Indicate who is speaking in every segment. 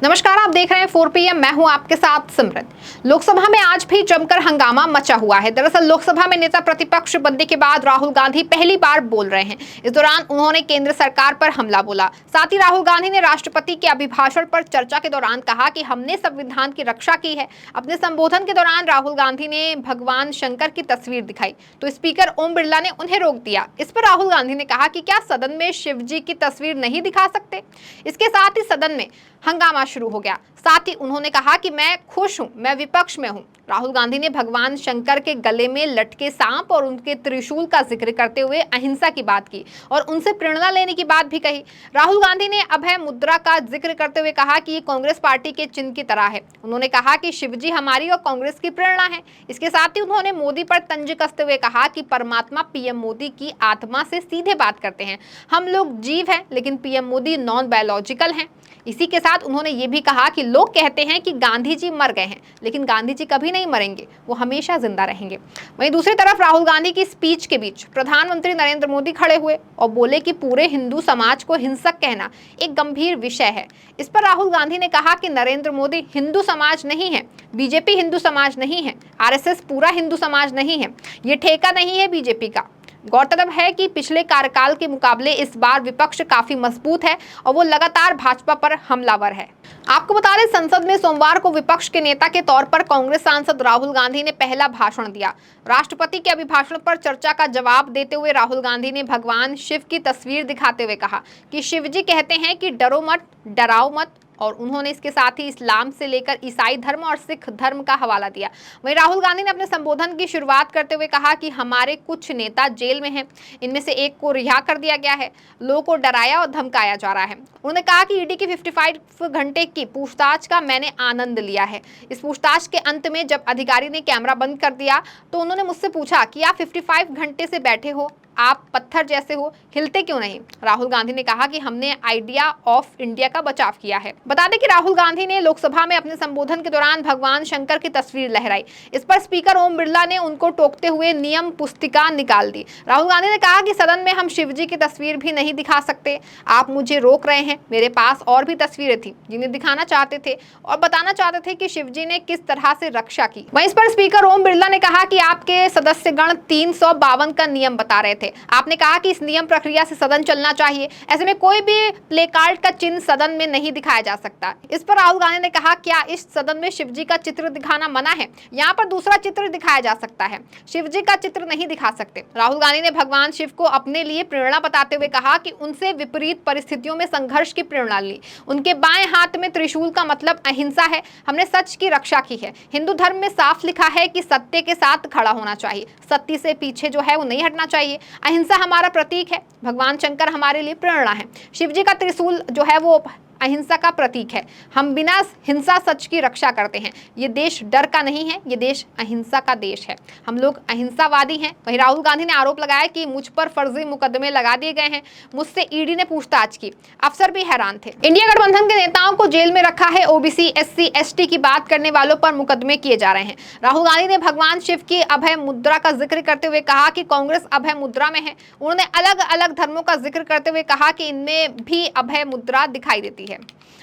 Speaker 1: नमस्कार, आप देख रहे हैं 4 PM। मैं हूं आपके साथ सिमरन। लोकसभा में आज भी जमकर हंगामा मचा हुआ है। दरअसल लोकसभा में नेता प्रतिपक्ष बनने के बाद राहुल गांधी पहली बार बोल रहे हैं। इस दौरान उन्होंने केंद्र सरकार पर हमला बोला। साथ ही राहुल गांधी ने राष्ट्रपति के अभिभाषण पर चर्चा के दौरान कहा कि हमने संविधान की रक्षा की है। अपने संबोधन के दौरान राहुल गांधी ने भगवान शंकर की तस्वीर दिखाई तो स्पीकर ओम बिरला ने उन्हें रोक दिया। इस पर राहुल गांधी ने कहा कि क्या सदन में शिव जी की तस्वीर नहीं दिखा सकते। इसके साथ ही सदन में हंगामा शुरू हो गया। साथ ही उन्होंने कहा कि मैं खुश हूं, मैं विपक्ष में हूं। राहुल गांधी ने भगवान शंकर के गले में लटके सांप और उनके त्रिशूल का जिक्र करते हुए अहिंसा की बात की और उनसे प्रेरणा लेने की बात भी कही। राहुल गांधी ने अभय मुद्रा का जिक्र करते हुए कहा कि ये कांग्रेस पार्टी के चिन्ह की तरह है। उन्होंने कहा कि शिवजी हमारी और कांग्रेस की प्रेरणा है। इसके साथ ही उन्होंने मोदी पर तंज कसते हुए कहा कि परमात्मा पीएम मोदी की आत्मा से सीधे बात करते हैं। हम लोग जीव हैं, लेकिन पीएम मोदी नॉन बायोलॉजिकल हैं। इसी के साथ उन्होंने ये भी कहा कि लोग कहते हैं कि गांधी जी मर गए हैं, लेकिन गांधी जी कभी नहीं मरेंगे, वो हमेशा जिंदा रहेंगे। वहीं दूसरी तरफ राहुल गांधी की स्पीच के बीच प्रधानमंत्री नरेंद्र मोदी खड़े हुए और बोले कि पूरे हिंदू समाज को हिंसक कहना एक गंभीर विषय है। इस पर राहुल गांधी ने कहा कि नरेंद्र मोदी हिंदू समाज नहीं है, बीजेपी हिंदू समाज नहीं है, आरएसएस पूरा हिंदू समाज नहीं है, ये ठेका नहीं है बीजेपी का। गौरतलब है कि पिछले कार्यकाल के मुकाबले इस बार विपक्ष काफी मजबूत है और वो लगातार भाजपा पर हमलावर है। आपको बता दें, संसद में सोमवार को विपक्ष के नेता के तौर पर कांग्रेस सांसद राहुल गांधी ने पहला भाषण दिया। राष्ट्रपति के अभिभाषण पर चर्चा का जवाब देते हुए राहुल गांधी ने भगवान शिव की तस्वीर दिखाते हुए कहा कि शिवजी कहते हैं कि डरो मत, डराओ मत। और उन्होंने इसके साथ ही इस्लाम से लेकर ईसाई धर्म और सिख धर्म का हवाला दिया। वहीं राहुल गांधी ने अपने संबोधन की शुरुआत करते हुए कहा कि हमारे कुछ नेता जेल में हैं, इनमें से एक को रिहा कर दिया गया है, लोगों को डराया और धमकाया जा रहा है। उन्होंने कहा कि ईडी की 55 घंटे की पूछताछ का मैंने आनंद लिया है। इस पूछताछ के अंत में जब अधिकारी ने कैमरा बंद कर दिया तो उन्होंने मुझसे पूछा कि आप 55 घंटे से बैठे हो, आप पत्थर जैसे हो, हिलते क्यों नहीं। राहुल गांधी ने कहा कि हमने आइडिया ऑफ इंडिया का बचाव किया है। बता दें कि राहुल गांधी ने लोकसभा में अपने संबोधन के दौरान भगवान शंकर की तस्वीर लहराई। इस पर स्पीकर ओम बिरला ने उनको टोकते हुए नियम पुस्तिका निकाल दी। राहुल गांधी ने कहा कि सदन में हम शिवजी की तस्वीर भी नहीं दिखा सकते, आप मुझे रोक रहे हैं। मेरे पास और भी तस्वीरें थी जिन्हें दिखाना चाहते थे और बताना चाहते थे कि शिवजी ने किस तरह से रक्षा की। वहीं इस पर स्पीकर ओम बिरला ने कहा कि आपके सदस्यगण 352 का नियम बता रहे थे। आपने कहा कि इस नियम प्रक्रिया से सदन चलना चाहिए, ऐसे में कोई भी प्ले कार्ड का चिन्ह सदन में नहीं दिखाया जा सकता। इस पर राहुल गांधी ने कहा, क्या इस सदन में शिवजी का चित्र दिखाना मना है? यहाँ पर दूसरा चित्र दिखाया जा सकता है, शिवजी का चित्र नहीं दिखा सकते। राहुल गांधी ने भगवान शिव को अपने लिए प्रेरणा बताते हुए कहा कि उनसे विपरीत परिस्थितियों में संघर्ष की प्रेरणा ली। उनके बाएं हाथ में त्रिशूल का मतलब अहिंसा है। हमने सच की रक्षा की है। हिंदू धर्म में साफ लिखा है कि सत्य के साथ खड़ा होना चाहिए, सत्य से पीछे जो है वो नहीं हटना चाहिए। अहिंसा हमारा प्रतीक है, भगवान शंकर हमारे लिए प्रेरणा है। शिवजी का त्रिशूल जो है वो अहिंसा का प्रतीक है। हम बिना हिंसा सच की रक्षा करते हैं। ये देश डर का नहीं है, ये देश अहिंसा का देश है। हम लोग अहिंसावादी हैं। वहीं राहुल गांधी ने आरोप लगाया कि मुझ पर फर्जी मुकदमे लगा दिए गए हैं, मुझसे ईडी ने पूछताछ की। अफसर भी हैरान थे। इंडिया गठबंधन के नेताओं को जेल में रखा है, ओबीसी, एससी, एसटी की बात करने वालों पर मुकदमे किए जा रहे हैं। राहुल गांधी ने भगवान शिव की अभय मुद्रा का जिक्र करते हुए कहा कि कांग्रेस अभय मुद्रा में है। उन्होंने अलग अलग धर्मों का जिक्र करते हुए कहा कि इनमें भी अभय मुद्रा दिखाई देती है।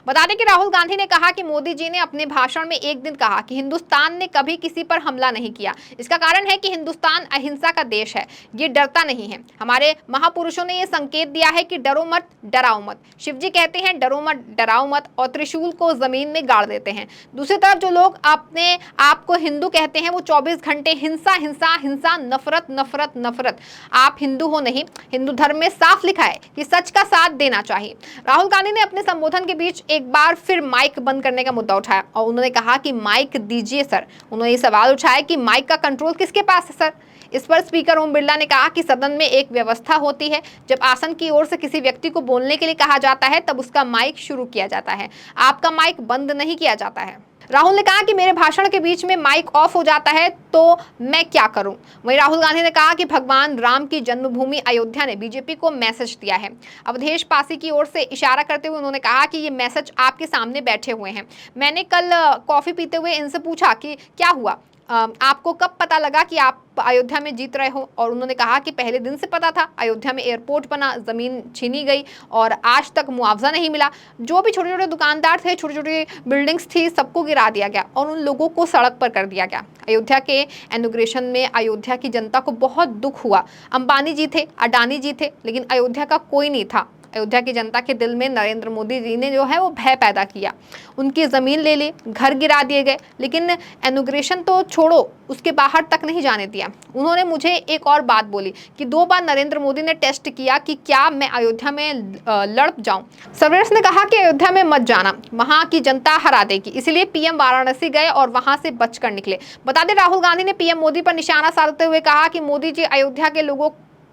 Speaker 1: बता दें कि राहुल गांधी ने कहा कि मोदी जी ने अपने भाषण में एक दिन कहा कि हिंदुस्तान ने कभी किसी पर हमला नहीं किया। इसका कारण है कि हिंदुस्तान अहिंसा का देश है, ये डरता नहीं है। हमारे महापुरुषों ने ये संकेत दिया है कि डरो मत, डराओ मत। शिवजी कहते हैं डरो मत, डराओ मत और त्रिशूल को जमीन में गाड़ देते हैं। दूसरी तरफ जो लोग अपने आप को हिंदू कहते हैं वो 24 घंटे हिंसा हिंसा हिंसा, नफरत नफरत नफरत। आप हिंदू हो नहीं, हिंदू धर्म में साफ लिखा है कि सच का साथ देना चाहिए। राहुल गांधी ने अपने संबोधन के बीच एक बार फिर माइक बंद करने का मुद्दा उठाया और उन्होंने कहा कि माइक दीजिए सर। उन्होंने ये सवाल उठाया कि माइक का कंट्रोल किसके पास है सर। इस पर स्पीकर ओम बिरला ने कहा कि सदन में एक व्यवस्था होती है, जब आसन की ओर से किसी व्यक्ति को बोलने के लिए कहा जाता है तब उसका माइक शुरू किया जाता है, आपका माइक बंद नहीं किया जाता है। राहुल ने कहा कि मेरे भाषण के बीच में माइक ऑफ हो जाता है तो मैं क्या करूं। वहीं राहुल गांधी ने कहा कि भगवान राम की जन्मभूमि अयोध्या ने बीजेपी को मैसेज दिया है। अवधेश पासी की ओर से इशारा करते हुए उन्होंने कहा कि ये मैसेज आपके सामने बैठे हुए हैं। मैंने कल कॉफी पीते हुए इनसे पूछा कि क्या हुआ, आपको कब पता लगा कि आप अयोध्या में जीत रहे हो? और उन्होंने कहा कि पहले दिन से पता था, अयोध्या में एयरपोर्ट बना, जमीन छीनी गई और आज तक मुआवजा नहीं मिला। जो भी छोटे छोटे दुकानदार थे, छोटी छोटी बिल्डिंग्स थी, सबको गिरा दिया गया और उन लोगों को सड़क पर कर दिया गया। अयोध्या के इनॉग्रेशन में अयोध्या की जनता को बहुत दुख हुआ। अंबानी जी थे, अडानी जी थे, लेकिन अयोध्या का कोई नहीं था। अयोध्या की जनता के दिल में नरेंद्र मोदी जी ने जो है वो भय पैदा किया। उनकी ज़मीन ले ली, घर गिरा दिए गए, लेकिन इनॉग्रेशन तो छोड़ो, उसके बाहर तक नहीं जाने दिया। उन्होंने मुझे एक और बात बोली कि 2 बार नरेंद्र मोदी ने टेस्ट किया कि क्या मैं अयोध्या में लड़ जाऊं। सर्वेयर्स ने कहा कि अयोध्या में मत जाना, वहां की जनता हरा देगी, इसलिए पीएम वाराणसी गए और वहां से बचकर निकले। बता दें, राहुल गांधी ने पीएम मोदी पर निशाना साधते हुए कहा कि मोदी जी अयोध्या के लोगों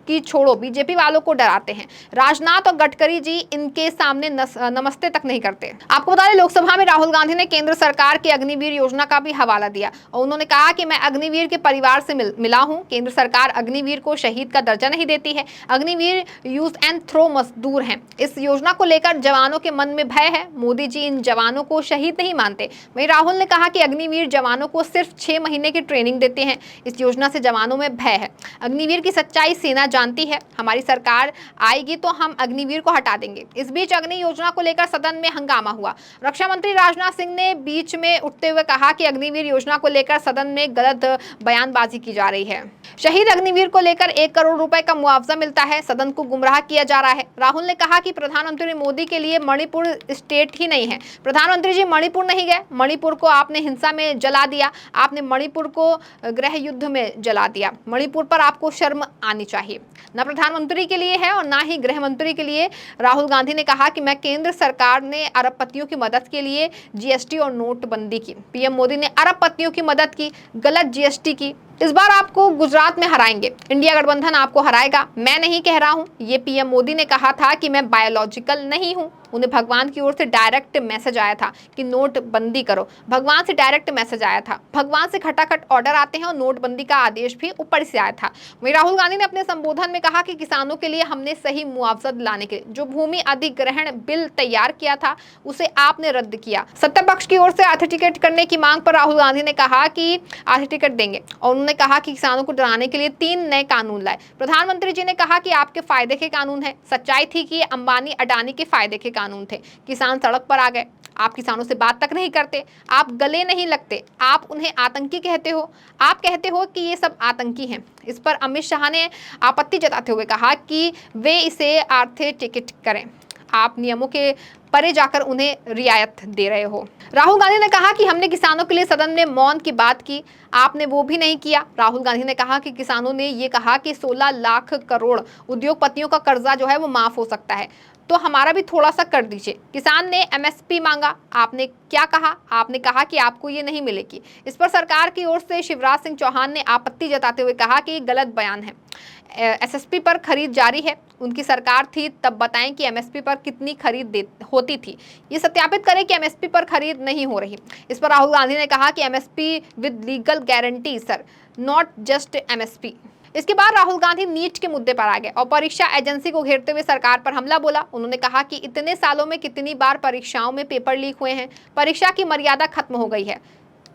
Speaker 1: की छोड़ो, बीजेपी वालों को डराते हैं। राजनाथ और गडकरी जी इनके सामने नमस्ते तक नहीं करते। आपको बता दें, लोकसभा में राहुल गांधी ने केंद्र सरकार की अग्निवीर योजना का भी हवाला दिया और उन्होंने कहा कि मैं अग्निवीर के परिवार से मिला हूं। केंद्र सरकार अग्निवीर को शहीद का दर्जा नहीं देती है। अग्निवीर यूज एंड थ्रो मजदूर हैं। इस योजना को लेकर जवानों के मन में भय है। मोदी जी इन जवानों को शहीद नहीं मानते। वहीं राहुल ने कहा कि अग्निवीर जवानों को सिर्फ 6 महीने की ट्रेनिंग देते हैं। इस योजना से जवानों में भय है। अग्निवीर की सच्चाई सेना जानती है। हमारी सरकार आएगी तो हम अग्निवीर को हटा देंगे। इस बीच अग्नि योजना को लेकर सदन में हंगामा हुआ। रक्षा मंत्री राजनाथ सिंह ने बीच में उठते हुए कहा कि अग्निवीर योजना को लेकर सदन में गलत बयानबाजी की जा रही है। शहीद अग्निवीर को लेकर 1 करोड़ रुपए का मुआवजा मिलता है। सदन को गुमराह किया जा रहा है। राहुल ने कहा कि प्रधानमंत्री मोदी के लिए मणिपुर स्टेट ही नहीं है। प्रधानमंत्री जी मणिपुर नहीं गए। मणिपुर को आपने हिंसा में जला दिया। आपने मणिपुर को गृह युद्ध में जला दिया। मणिपुर पर आपको शर्म आनी चाहिए। न प्रधानमंत्री के लिए है और ना ही गृह मंत्री के लिए। राहुल गांधी ने कहा कि मैं केंद्र सरकार ने अरबपतियों की मदद के लिए जीएसटी और नोटबंदी की। पीएम मोदी ने अरबपतियों की मदद की, गलत जीएसटी की। इस बार आपको गुजरात में हराएंगे। इंडिया गठबंधन आपको हराएगा। मैं नहीं कह रहा हूं। ये पीएम मोदी ने कहा था कि मैं बायोलॉजिकल नहीं हूं। उन्हें भगवान की ओर से डायरेक्ट मैसेज आया था कि नोटबंदी करो। भगवान से डायरेक्ट मैसेज आया था। भगवान से खटाखट ऑर्डर आते हैं और नोटबंदी का आदेश भी ऊपर से आया था। वहीं राहुल गांधी ने अपने संबोधन में कहा कि किसानों के लिए हमने सही मुआवजा दिलाने के जो भूमि अधिग्रहण बिल तैयार किया था उसे आपने रद्द किया। सत्ता पक्ष की ओर से आर्थिटिकेट करने की मांग पर राहुल गांधी ने कहा कि आर्थिटिकेट देंगे और उन्होंने कहा कि किसानों को डराने के लिए 3 नए कानून लाए। प्रधानमंत्री जी ने कहा कि आपके फायदे के कानून है। सच्चाई थी कि अंबानी अडानी के फायदे के कानून थे। किसान सड़क पर आ गए। आप किसानों से बात तक नहीं करते। आप गले नहीं लगते। आप उन्हें आतंकी कहते हो। आप कहते हो कि ये सब आतंकी हैं। इस पर अमित शाह ने आपत्ति जताते हुए कहा कि वे इसे आर्थिटिकेट करें। आप नियमों के परे जाकर उन्हें रियायत दे रहे हो। राहुल गांधी ने कहा कि हमने किसानों के लिए सदन में मौन की बात की, आपने वो भी नहीं किया। राहुल गांधी ने कहा कि किसानों ने ये कहा कि 16 लाख करोड़ उद्योगपतियों का कर्जा जो है वो माफ हो सकता है, तो हमारा भी थोड़ा सा कर दीजिए। किसान ने एमएसपी मांगा। आपने क्या कहा? आपने कहा कि आपको ये नहीं मिलेगी। इस पर सरकार की ओर से शिवराज सिंह चौहान ने आपत्ति जताते हुए कहा कि ये गलत बयान है। एसएसपी पर खरीद जारी है। उनकी सरकार थी तब बताएं कि एमएसपी पर कितनी खरीद होती थी। ये सत्यापित करें कि एमएसपी पर खरीद नहीं हो रही। इस पर राहुल गांधी ने कहा कि MSP with legal guarantee sir, not just MSP. इसके बाद राहुल गांधी नीट के मुद्दे पर आ गए और परीक्षा एजेंसी को घेरते हुए सरकार पर हमला बोला। उन्होंने कहा कि इतने सालों में कितनी बार परीक्षाओं में पेपर लीक हुए हैं। परीक्षा की मर्यादा खत्म हो गई है।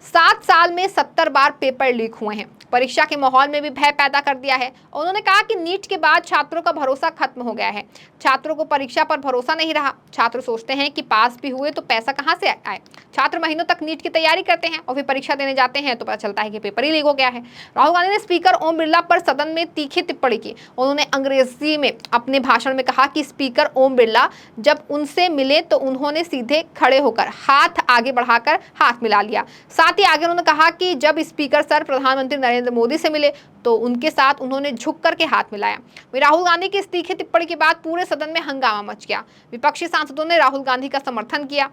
Speaker 1: 7 साल में 70 बार पेपर लीक हुए हैं। परीक्षा के माहौल में भी भय पैदा कर दिया है। उन्होंने कहा कि नीट के बाद छात्रों का भरोसा खत्म हो गया है। छात्रों को परीक्षा पर भरोसा नहीं रहा। छात्र सोचते हैं कि पास भी हुए तो पैसा कहां से आए। छात्र महीनों तक नीट की तैयारी करते हैं और फिर परीक्षा देने जाते हैं तो पता चलता है कि पेपर ही लीक हो गया है। राहुल गांधी ने स्पीकर ओम बिरला पर सदन में तीखी टिप्पणी की। उन्होंने अंग्रेजी में अपने भाषण में कहा कि स्पीकर ओम बिरला जब उनसे मिले तो उन्होंने सीधे खड़े होकर हाथ आगे बढ़ाकर हाथ मिला लिया। साथ ही आगे उन्होंने कहा कि जब स्पीकर सर प्रधानमंत्री नरेंद्र मोदी से मिले तो उनके साथ उन्होंने झुक करके हाथ मिलाया। राहुल गांधी की इस तीखी टिप्पणी के बाद पूरे सदन में हंगामा मच गया। विपक्षी सांसदों ने राहुल गांधी का समर्थन किया।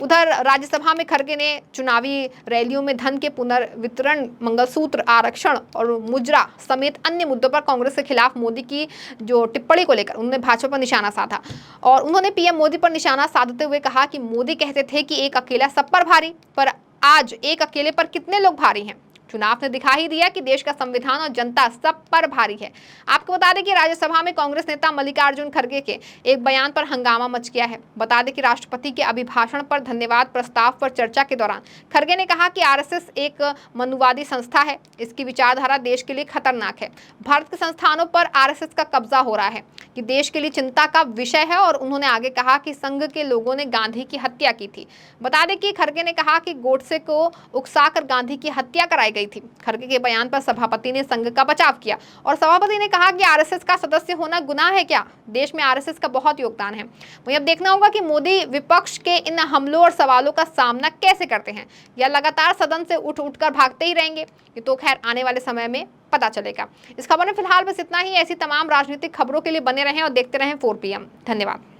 Speaker 1: उधर राज्यसभा में खड़गे ने चुनावी रैलियों में धन के पुनर्वितरण, मंगलसूत्र आरक्षण और मुजरा समेत अन्य मुद्दों पर कांग्रेस के खिलाफ मोदी की जो टिप्पणी को लेकर उन्होंने भाजपा पर निशाना साधा और उन्होंने पीएम मोदी पर निशाना साधते हुए कहा कि मोदी कहते थे कि एक अकेला सब पर भारी, पर आज एक अकेले पर कितने लोग भारी हैं। चुनाव ने दिखा ही दिया कि देश का संविधान और जनता सब पर भारी है। आपको बता दें कि राज्यसभा में कांग्रेस नेता मल्लिकार्जुन खड़गे के एक बयान पर हंगामा मच गया है। बता दें कि राष्ट्रपति के अभिभाषण पर धन्यवाद प्रस्ताव पर चर्चा के दौरान खड़गे ने कहा कि आरएसएस एक मनुवादी संस्था है, इसकी विचारधारा देश के लिए खतरनाक है। भारत के संस्थानों पर आरएसएस का कब्जा हो रहा है कि देश के लिए चिंता का विषय है। और उन्होंने आगे कहा कि संघ के लोगों ने गांधी की हत्या की थी। बता दें कि खड़गे ने कहा कि गोडसे को उकसाकर गांधी की हत्या कराई गई थी। खड़गे के बयान पर सभापति ने संघ का बचाव किया और सभापति ने कहा कि आरएसएस का सदस्य होना गुनाह है क्या? देश में आरएसएस का बहुत योगदान है। वहीं अब देखना होगा कि मोदी विपक्ष के इन हमलों और सवालों का सामना कैसे करते हैं, या लगातार सदन से उठ उठकर भागते ही रहेंगे। ये तो खैर आने वाले समय में पता चलेगा। इस खबर में फिलहाल बस इतना ही। ऐसी तमाम राजनीतिक खबरों के लिए बने रहें और देखते रहें 4PM। धन्यवाद।